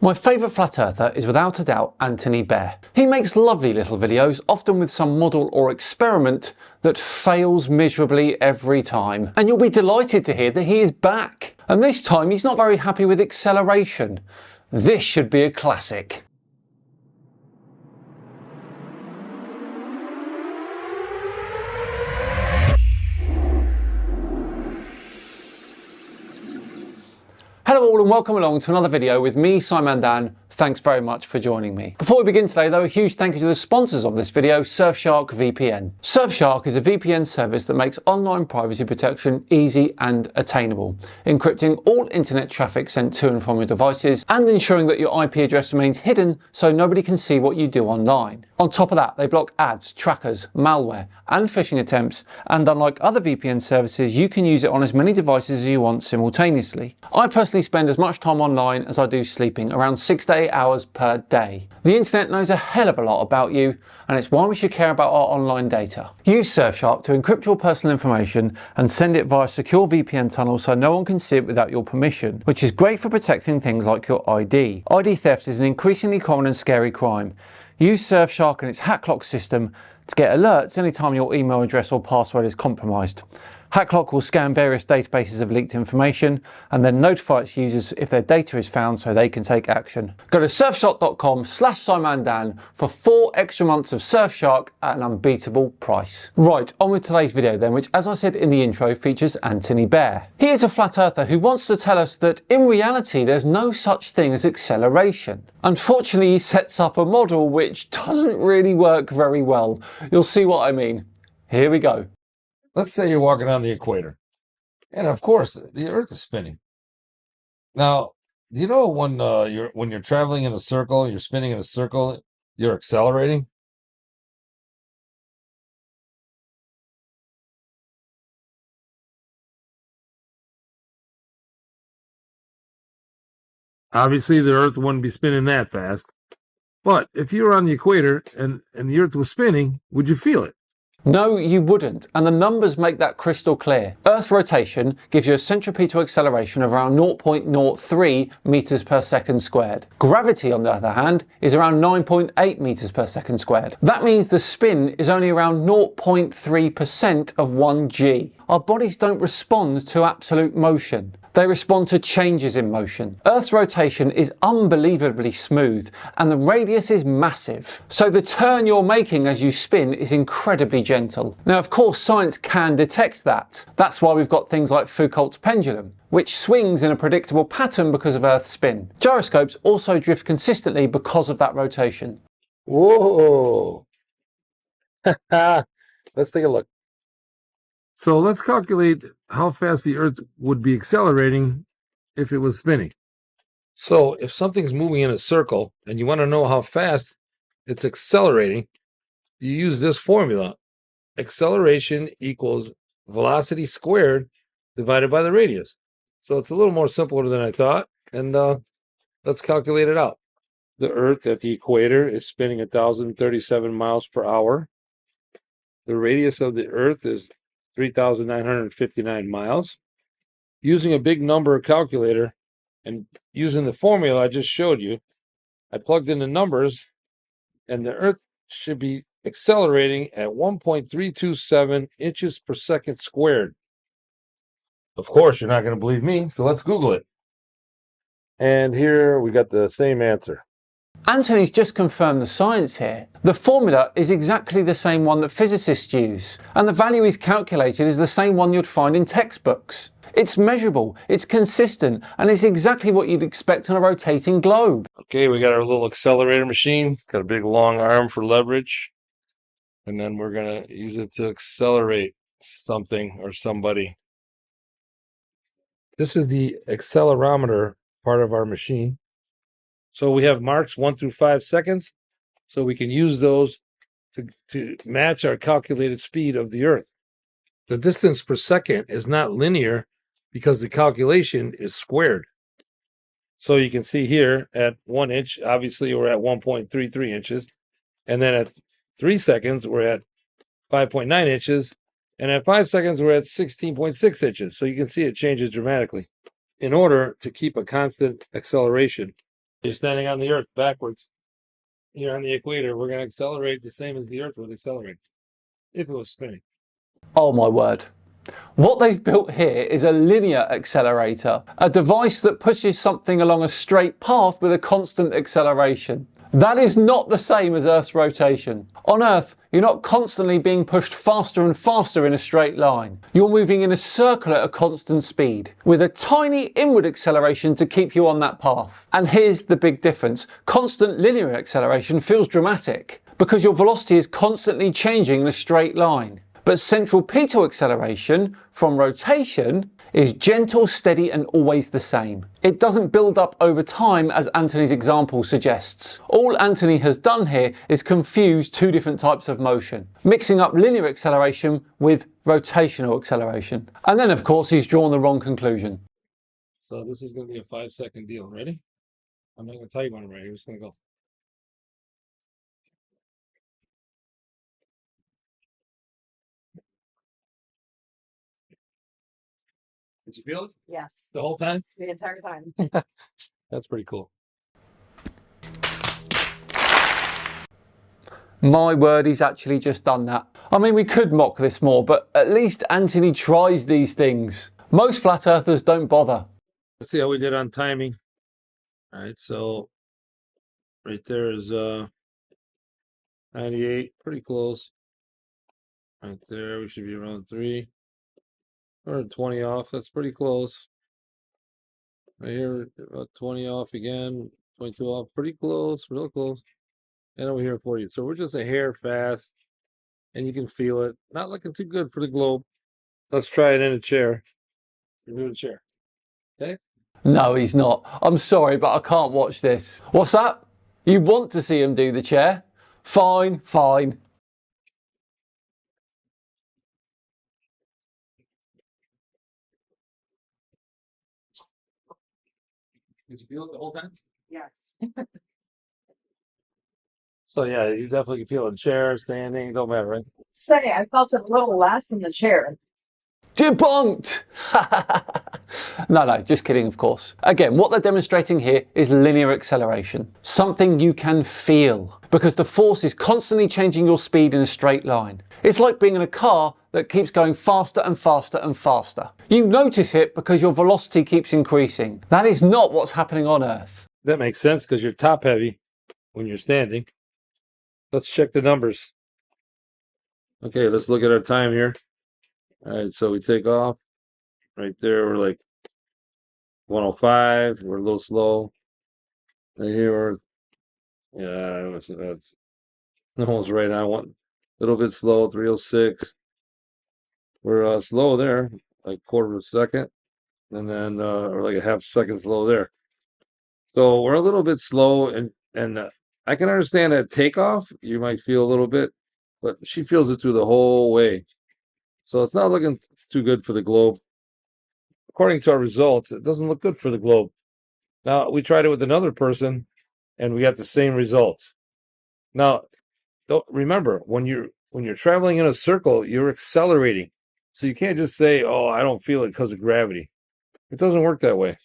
My favourite flat earther is without a doubt Anthony Bear. He makes lovely little videos, often with some model or experiment that fails miserably every time. And you'll be delighted to hear that he is back. And this time he's not very happy with acceleration. This should be a classic. Hello all and welcome along to another video with me, Simon Dan. Thanks very much for joining me. Before we begin today though, a huge thank you to the sponsors of this video, Surfshark VPN. Surfshark is a VPN service that makes online privacy protection easy and attainable, encrypting all internet traffic sent to and from your devices and ensuring that your IP address remains hidden so nobody can see what you do online. On top of that, they block ads, trackers, malware and phishing attempts, and unlike other VPN services, you can use it on as many devices as you want simultaneously. I personally spend as much time online as I do sleeping, around 6 to 8 hours per day. The internet knows a hell of a lot about you, and it's why we should care about our online data. Use Surfshark to encrypt your personal information and send it via secure VPN tunnels so no one can see it without your permission, which is great for protecting things like your ID. ID theft is an increasingly common and scary crime. Use Surfshark and its HackLock system to get alerts anytime your email address or password is compromised. HackLock will scan various databases of leaked information and then notify its users if their data is found so they can take action. Go to surfshark.com/SimonDan for 4 extra months of Surfshark at an unbeatable price. Right, on with today's video then, which as I said in the intro features Anthony Bear. He is a flat earther who wants to tell us that in reality there's no such thing as acceleration. Unfortunately, he sets up a model which doesn't really work very well. You'll see what I mean. Here we go. Let's say you're walking on the equator, and of course, the Earth is spinning. Now, do you know when you're traveling in a circle, you're spinning in a circle, you're accelerating? Obviously, the Earth wouldn't be spinning that fast. But if you were on the equator and the Earth was spinning, would you feel it? No, you wouldn't, and the numbers make that crystal clear. Earth's rotation gives you a centripetal acceleration of around 0.03 meters per second squared. Gravity, on the other hand, is around 9.8 meters per second squared. That means the spin is only around 0.3% of 1g. Our bodies don't respond to absolute motion. They respond to changes in motion. Earth's rotation is unbelievably smooth and the radius is massive. So the turn you're making as you spin is incredibly gentle. Now of course science can detect that. That's why we've got things like Foucault's pendulum, which swings in a predictable pattern because of Earth's spin. Gyroscopes also drift consistently because of that rotation. Whoa! Let's take a look. So let's calculate how fast the Earth would be accelerating if it was spinning. So if something's moving in a circle and you want to know how fast it's accelerating, you use this formula. Acceleration equals velocity squared divided by the radius. So it's a little more simpler than I thought. And let's calculate it out. The Earth at the equator is spinning 1,037 miles per hour. The radius of the Earth is 3,959 miles. Using a big number calculator and using the formula I just showed you, I plugged in the numbers and the Earth should be accelerating at 1.327 inches per second squared. Of course, you're not going to believe me, so let's Google it. And here we got the same answer. Anthony's just confirmed the science here. The formula is exactly the same one that physicists use, and the value he's calculated is the same one you'd find in textbooks. It's measurable, it's consistent, and it's exactly what you'd expect on a rotating globe. Okay, we got our little accelerator machine, got a big long arm for leverage, and then we're going to use it to accelerate something or somebody. This is the accelerometer part of our machine. So we have marks 1 through 5 seconds, so we can use those to match our calculated speed of the Earth. The distance per second is not linear because the calculation is squared. So you can see here at 1 inch, obviously we're at 1.33 inches, and then at 3 seconds we're at 5.9 inches, and at 5 seconds we're at 16.6 inches. So you can see it changes dramatically. In order to keep a constant acceleration, You're standing on the Earth backwards. You're on the equator. We're going to accelerate the same as the Earth would accelerate if it was spinning. Oh my word. What they've built here is a linear accelerator, a device that pushes something along a straight path with a constant acceleration. That is not the same as Earth's rotation. On Earth, you're not constantly being pushed faster and faster in a straight line. You're moving in a circle at a constant speed, with a tiny inward acceleration to keep you on that path. And here's the big difference. Constant linear acceleration feels dramatic, because your velocity is constantly changing in a straight line. But centripetal acceleration from rotation is gentle, steady, and always the same. It doesn't build up over time as Anthony's example suggests. All Anthony has done here is confuse two different types of motion, mixing up linear acceleration with rotational acceleration. And then, of course, he's drawn the wrong conclusion. So this is going to be a 5-second deal. Ready? I'm not going to tell you when I'm ready. I'm just going to go. Did you feel it? Yes, The whole time? the entire time. That's pretty cool. My word, he's actually just done that. I mean, we could mock this more, but at least Anthony tries these things. Most flat earthers don't bother. Let's see how we did on timing. All right, so right there is 98, pretty close. Right there, we should be around 3 or 20 off. That's pretty close. Right here, about 20 off again, 22 off, pretty close, real close. And over here 40. So we're just a hair fast, and you can feel it. Not looking too good for the globe. Let's try it in a chair. You're doing a chair. Okay? No, he's not. I'm sorry, but I can't watch this. What's that? You want to see him do the chair? Fine, fine. Did you feel it the whole time? Yes. So yeah, you definitely can feel it in chair, standing, don't matter, right? Say, I felt it a little less in the chair. Debunked! No, just kidding, of course. Again, what they're demonstrating here is linear acceleration, something you can feel, because the force is constantly changing your speed in a straight line. It's like being in a car that keeps going faster and faster and faster. You notice it because your velocity keeps increasing. That is not what's happening on Earth. That makes sense because you're top heavy when you're standing. Let's check the numbers. Okay, let's look at our time here. All right, so we take off. Right there, we're like 105. We're a little slow. Right here, we're, yeah, that's almost right on. One little bit slow, 306. We're slow there, like quarter of a second. And then, or like a half second slow there. So we're a little bit slow, and I can understand at takeoff you might feel a little bit, but she feels it through the whole way. So it's not looking too good for the globe. According to our results, it doesn't look good for the globe. Now we tried it with another person, and we got the same results. Now, don't remember when you're traveling in a circle, you're accelerating, so you can't just say, "Oh, I don't feel it because of gravity." It doesn't work that way.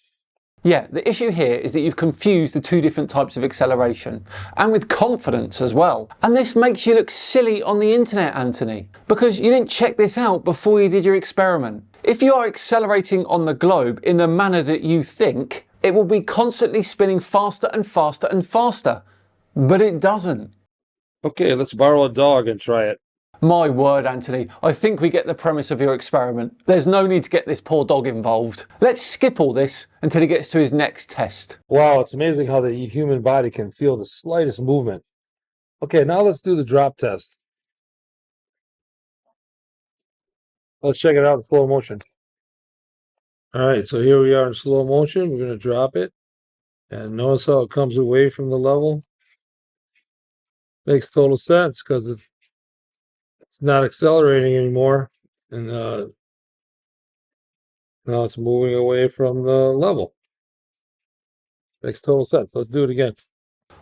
Yeah, the issue here is that you've confused the two different types of acceleration, and with confidence as well. And this makes you look silly on the internet, Anthony, because you didn't check this out before you did your experiment. If you are accelerating on the globe in the manner that you think, it will be constantly spinning faster and faster and faster. But it doesn't. Okay, let's borrow a dog and try it. My word, Anthony, I think we get the premise of your experiment. There's no need to get this poor dog involved. Let's skip all this until he gets to his next test. Wow, it's amazing how the human body can feel the slightest movement. Okay, now let's do the drop test. Let's check it out in slow motion. All right, so here we are in slow motion. We're going to drop it. And notice how it comes away from the level. Makes total sense because it's not accelerating anymore. And now it's moving away from the level. Makes total sense. Let's do it again.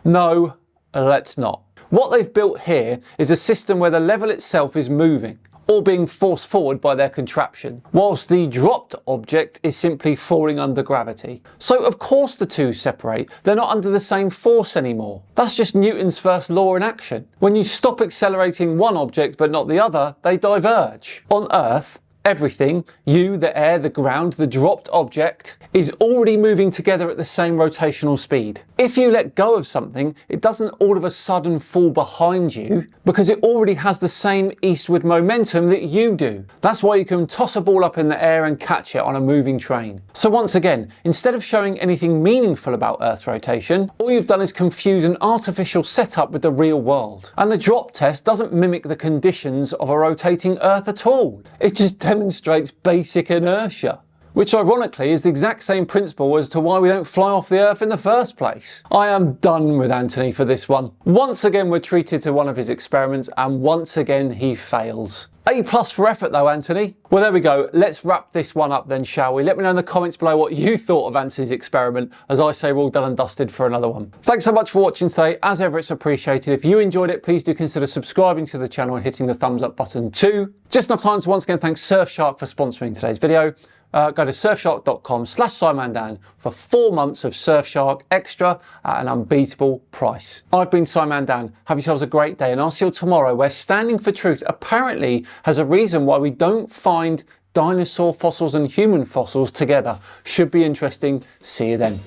No, let's not. What they've built here is a system where the level itself is moving. or being forced forward by their contraption, whilst the dropped object is simply falling under gravity. So of course the two separate, they're not under the same force anymore. That's just Newton's first law in action. When you stop accelerating one object but not the other, they diverge. On Earth, everything, you, the air, the ground, the dropped object, is already moving together at the same rotational speed. If you let go of something, it doesn't all of a sudden fall behind you because it already has the same eastward momentum that you do. That's why you can toss a ball up in the air and catch it on a moving train. So once again, instead of showing anything meaningful about Earth's rotation, all you've done is confuse an artificial setup with the real world. And the drop test doesn't mimic the conditions of a rotating Earth at all. It just demonstrates basic inertia, which ironically is the exact same principle as to why we don't fly off the Earth in the first place. I am done with Anthony for this one. Once again we're treated to one of his experiments and once again he fails. A+ for effort though, Anthony. Well, there we go. Let's wrap this one up then, shall we? Let me know in the comments below what you thought of Anthony's experiment. As I say, we're all done and dusted for another one. Thanks so much for watching today. As ever, it's appreciated. If you enjoyed it, please do consider subscribing to the channel and hitting the thumbs up button too. Just enough time to once again thank Surfshark for sponsoring today's video. Go to surfshark.com/SimonDan for 4 months of Surfshark Extra at an unbeatable price. I've been Simon Dan. Have yourselves a great day and I'll see you tomorrow where Standing for Truth apparently has a reason why we don't find dinosaur fossils and human fossils together. Should be interesting. See you then.